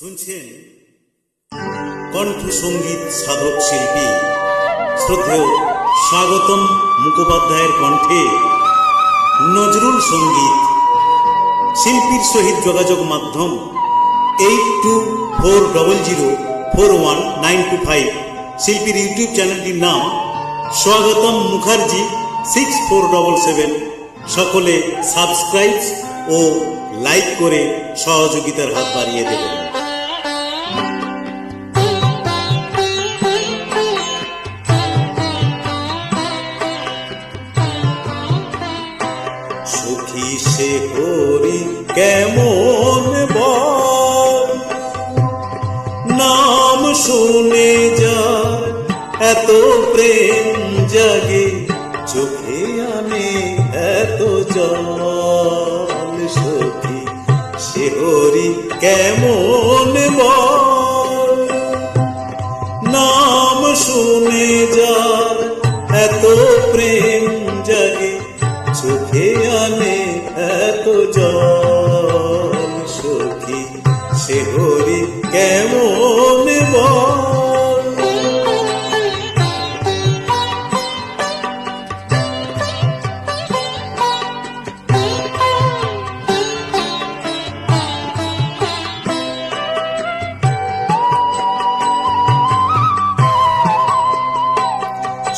শুনছেন কণ্ঠ সঙ্গীত সাধক শিল্পী শ্রদ্ধেয় স্বাগতম মুখোপাধ্যায়ের কণ্ঠে নজরুল সঙ্গীত। শিল্পীর সহিত যোগাযোগ মাধ্যম 8240041925। শিল্পীর ইউটিউব চ্যানেলটির নাম স্বাগতম মুখার্জি 6477। সকলে সাবস্ক্রাইব ও লাইক করে সহযোগিতার হাত বাড়িয়ে দেবেন। সখী সে হরি কেমন বল, নাম শুনে যার এত প্রেম জাগে, চোখে আনে এত জল। সখী সে হরি কেমন বল, নাম শুনে যার এত প্রেম জাগে, চোখে আনে এত জল। সখী সে হরি কেমন বল।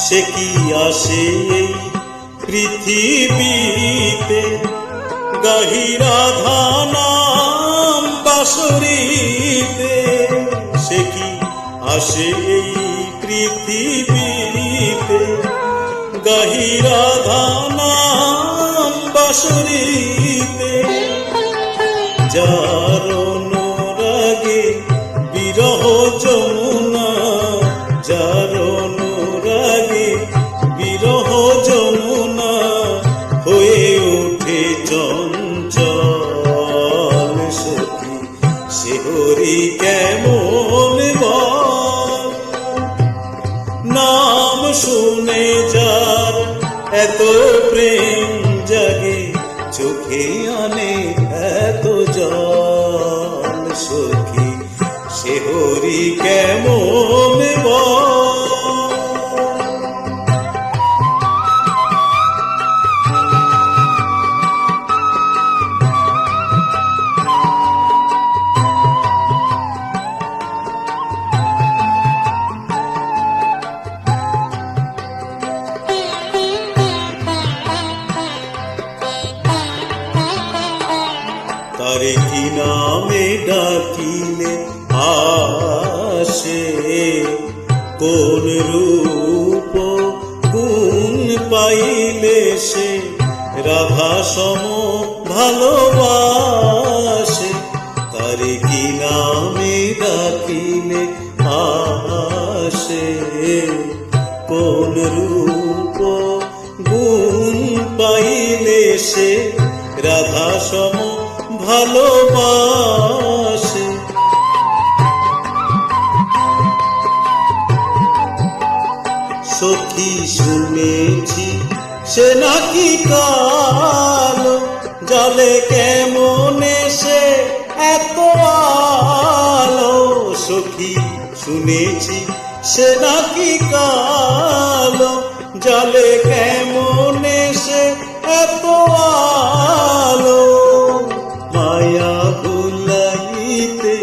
সে কি আসে এই পৃথিবীতে, গাহি রাধা নাম বাঁশরীতে। সে কি আসে এই পৃথিবীতে, গাহি রাধা নাম বাঁশরীতে। যার অনুরাগে বিরহ যমুনা, যার অনুরাগে বিরহ যমুনা হয়ে ওঠে চঞ্চল। সখী সে হরি কেমন বল, নাম শুনে যার এত প্রেম জাগে, চোখে আনে এত জল। সখী সে হরি কেমন বল। তারে কি নামে ডাকিলে আসে, কোন রূপ গুণ পাইলে সে রাধা সম ভালোবাসে। তারে কি নামে ডাকিলে আসে, কোন রূপ গুণ পাইলে সে রাধা সম ভালোবাসে। সখী শুনেছি সে নাকি কালো, জলে কেমন সে এত আলো। সখী শুনেছি সে নাকি কালো, জলে কেমন সে এত আলো। মায়া ভুলাইতে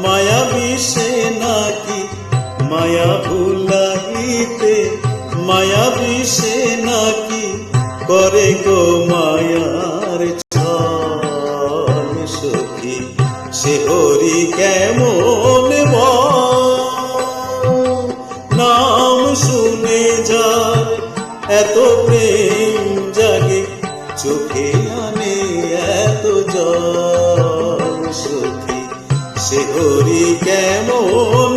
মায়া বিষে নাকি, মায়া ভুলাইতে মায়া বিষে নাকি করে গো মায়ার ছল। সখী সে হরি কেমন বল, নাম শুনে যায় এত প্রেম জাগে, চোখে আনে এত জল। সখী সে হরি কেমন